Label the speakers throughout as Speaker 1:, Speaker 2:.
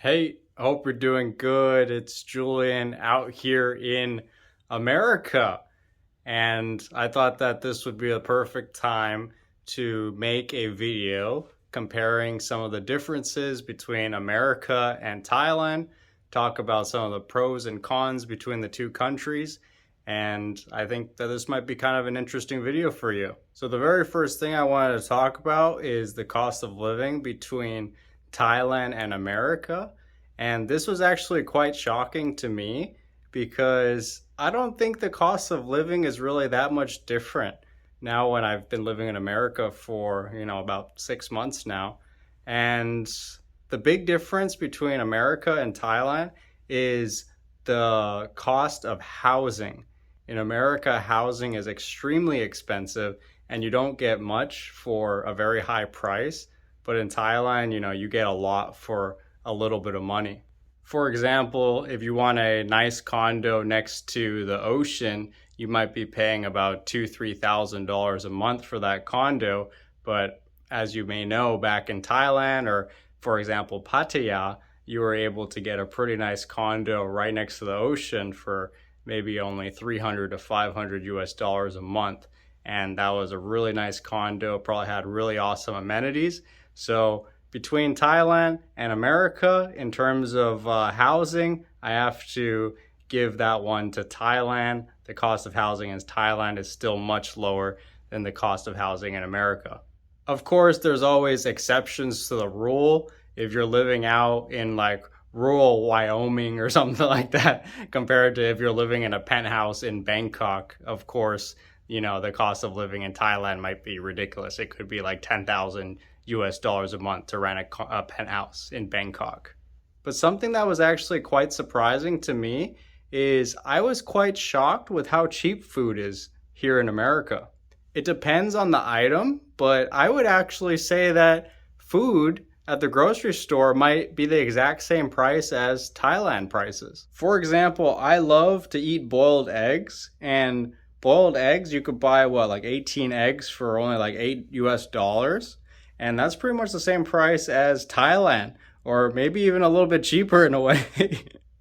Speaker 1: Hey, hope you're doing good. It's Julian out here in America. And I thought that this would be a perfect time to make a video comparing some of the differences between America and Thailand, talk about some of the pros and cons between the two countries. And I think that this might be kind of an interesting video for you. So the very first thing I wanted to talk about is the cost of living between Thailand and America. And this was actually quite shocking to me because I don't think the cost of living is really that much different now when I've been living in America for, about 6 months now. And the big difference between America and Thailand is the cost of housing. In America, housing is extremely expensive and you don't get much for a very high price. But in Thailand, you get a lot for a little bit of money. For example, if you want a nice condo next to the ocean, you might be paying about $2,000-3,000 a month for that condo. But as you may know, back in Thailand or, for example, Pattaya, you were able to get a pretty nice condo right next to the ocean for maybe only 300 to 500 US dollars a month. And that was a really nice condo, probably had really awesome amenities. So between Thailand and America, in terms of housing, I have to give that one to Thailand. The cost of housing in Thailand is still much lower than the cost of housing in America. Of course, there's always exceptions to the rule. If you're living out in like rural Wyoming or something like that, compared to if you're living in a penthouse in Bangkok, of course, the cost of living in Thailand might be ridiculous. It could be like 10,000 US dollars a month to rent a penthouse in Bangkok. But something that was actually quite surprising to me is I was quite shocked with how cheap food is here in America. It depends on the item, but I would actually say that food at the grocery store might be the exact same price as Thailand prices. For example, I love to eat boiled eggs, and boiled eggs, you could buy like 18 eggs for only like $8 US. And that's pretty much the same price as Thailand, or maybe even a little bit cheaper in a way.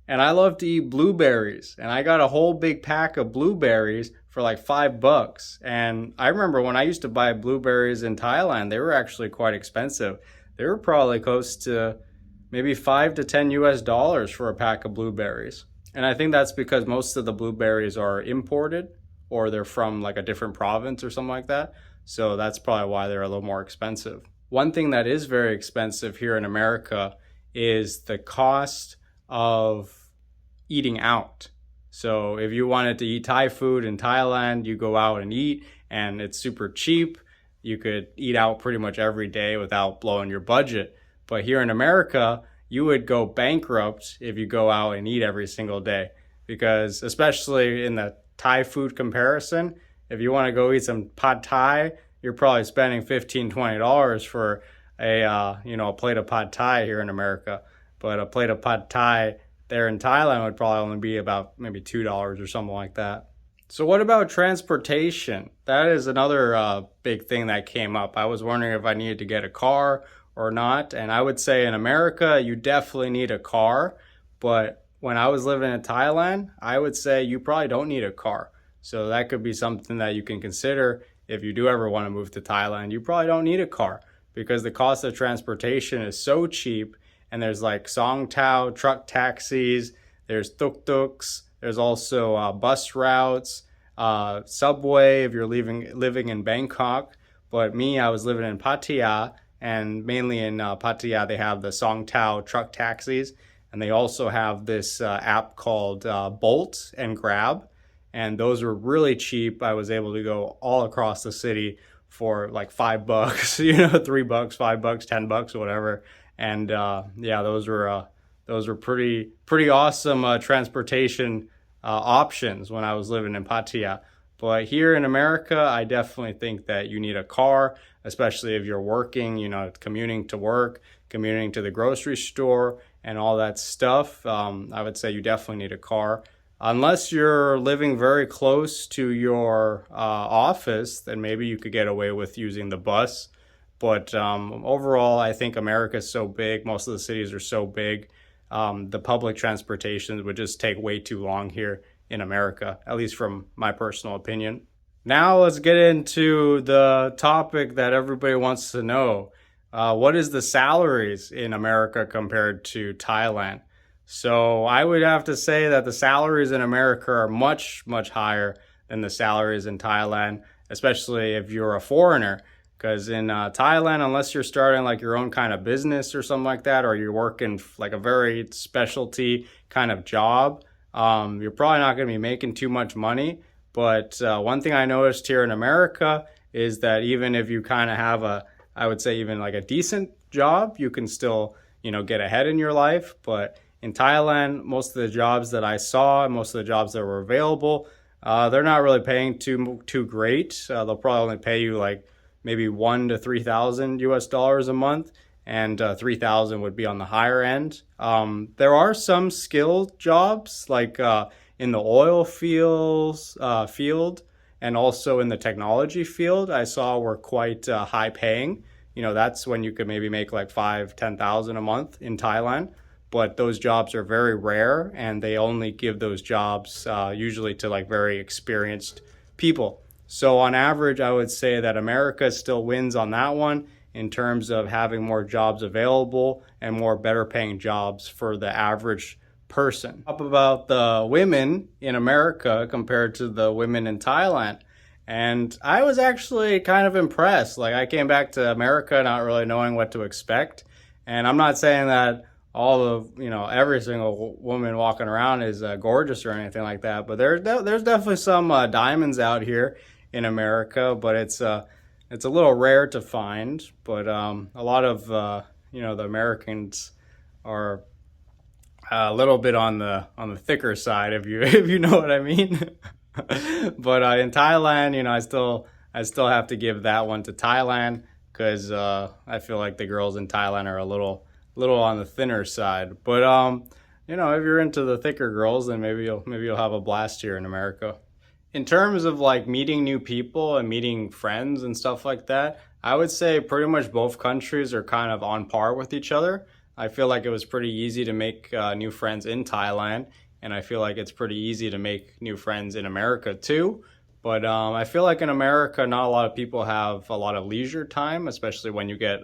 Speaker 1: And I love to eat blueberries, and I got a whole big pack of blueberries for like $5. And I remember when I used to buy blueberries in Thailand, they were actually quite expensive. They were probably close to maybe 5 to 10 US dollars for a pack of blueberries. And I think that's because most of the blueberries are imported or they're from like a different province or something like that. So that's probably why they're a little more expensive. One thing that is very expensive here in America is the cost of eating out. So if you wanted to eat Thai food in Thailand, you go out and eat and it's super cheap. You could eat out pretty much every day without blowing your budget. But here in America, you would go bankrupt if you go out and eat every single day. Because especially in the Thai food comparison, if you want to go eat some pad Thai, you're probably spending $15-20 for a plate of pad Thai here in America. But a plate of pad Thai there in Thailand would probably only be about maybe $2 or something like that. So what about transportation? That is another big thing that came up. I was wondering if I needed to get a car or not. And I would say in America, you definitely need a car. But when I was living in Thailand, I would say you probably don't need a car. So that could be something that you can consider if you do ever want to move to Thailand. You probably don't need a car because the cost of transportation is so cheap. And there's like Song Tao truck taxis, there's tuk-tuks, there's also bus routes, subway if you're living in Bangkok. But me, I was living in Pattaya, and mainly in Pattaya, they have the Song Tao truck taxis. And they also have this app called Bolt and Grab. And those were really cheap. I was able to go all across the city for like $5, $3, $5, $10, whatever. And those were pretty awesome transportation options when I was living in Pattaya. But here in America, I definitely think that you need a car, especially if you're working, commuting to work, commuting to the grocery store, and all that stuff. I would say you definitely need a car. Unless you're living very close to your office, then maybe you could get away with using the bus. But overall, I think America is so big. Most of the cities are so big the public transportation would just take way too long here in America, at least from my personal opinion. Now let's get into the topic that everybody wants to know. What is the salaries in America compared to Thailand? So I would have to say that the salaries in America are much, much higher than the salaries in Thailand, especially if you're a foreigner. Because in Thailand, unless you're starting like your own kind of business or something like that, or you're working like a very specialty kind of job, you're probably not going to be making too much money. But one thing I noticed here in America is that even if you kind of have I would say even like a decent job, you can still, get ahead in your life. But in Thailand, most of the jobs that I saw, most of the jobs that were available, they're not really paying too great. They'll probably only pay you like maybe 1,000 to 3,000 US dollars a month, and 3,000 would be on the higher end. There are some skilled jobs like in the oil field and also in the technology field I saw were quite high paying. That's when you could maybe make like 5,000 to 10,000 a month in Thailand. But those jobs are very rare, and they only give those jobs usually to like very experienced people. So on average, I would say that America still wins on that one in terms of having more jobs available and more better paying jobs for the average person. Up about the women in America compared to the women in Thailand. And I was actually kind of impressed. Like, I came back to America not really knowing what to expect. And I'm not saying that all of, every single woman walking around is gorgeous or anything like that. But there's definitely some diamonds out here in America, but it's a little rare to find. But a lot of the Americans are a little bit on the thicker side, if you know what I mean. But in Thailand, I still have to give that one to Thailand, because I feel like the girls in Thailand are a little on the thinner side. But if you're into the thicker girls, then maybe you'll have a blast here in America. In terms of like meeting new people and meeting friends and stuff like that, I would say pretty much both countries are kind of on par with each other. I feel like it was pretty easy to make new friends in Thailand, and I feel like it's pretty easy to make new friends in America too. But I feel like in America, not a lot of people have a lot of leisure time, especially when you get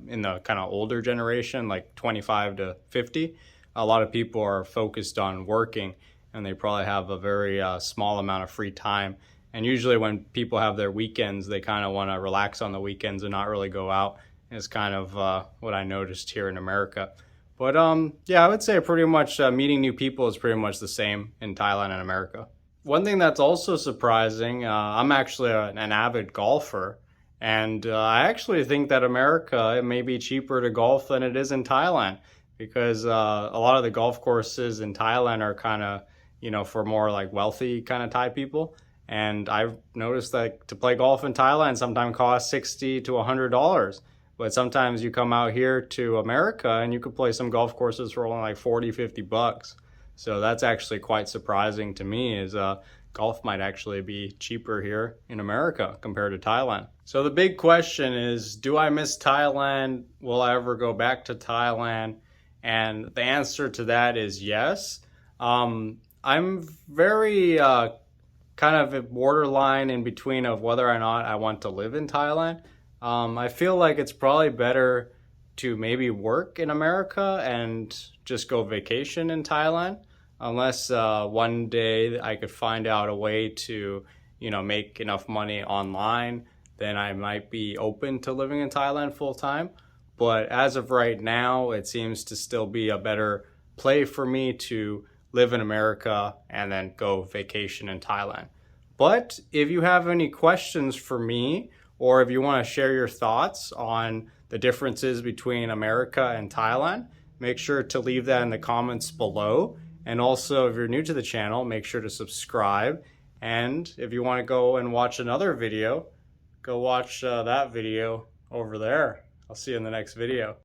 Speaker 1: in the kind of older generation, like 25 to 50. A lot of people are focused on working, and they probably have a very small amount of free time. And usually when people have their weekends, they kind of want to relax on the weekends and not really go out. It's kind of what I noticed here in America. But yeah, I would say pretty much meeting new people is pretty much the same in Thailand and America. One thing that's also surprising, I'm actually an avid golfer, and I actually think that America, it may be cheaper to golf than it is in Thailand, because a lot of the golf courses in Thailand are kind of, for more like wealthy kind of Thai people. And I've noticed that to play golf in Thailand sometimes costs $60 to $100. But sometimes you come out here to America and you could play some golf courses for only like 40, 50 bucks. So that's actually quite surprising to me, is golf might actually be cheaper here in America compared to Thailand. So the big question is, do I miss Thailand? Will I ever go back to Thailand? And the answer to that is yes. I'm very kind of borderline in between of whether or not I want to live in Thailand. I feel like it's probably better to maybe work in America and just go vacation in Thailand, unless one day I could find out a way to, make enough money online, then I might be open to living in Thailand full time. But as of right now, it seems to still be a better play for me to live in America and then go vacation in Thailand. But if you have any questions for me, or if you want to share your thoughts on the differences between America and Thailand, make sure to leave that in the comments below. And also, if you're new to the channel, make sure to subscribe. And if you want to go and watch another video, go watch that video over there. I'll see you in the next video.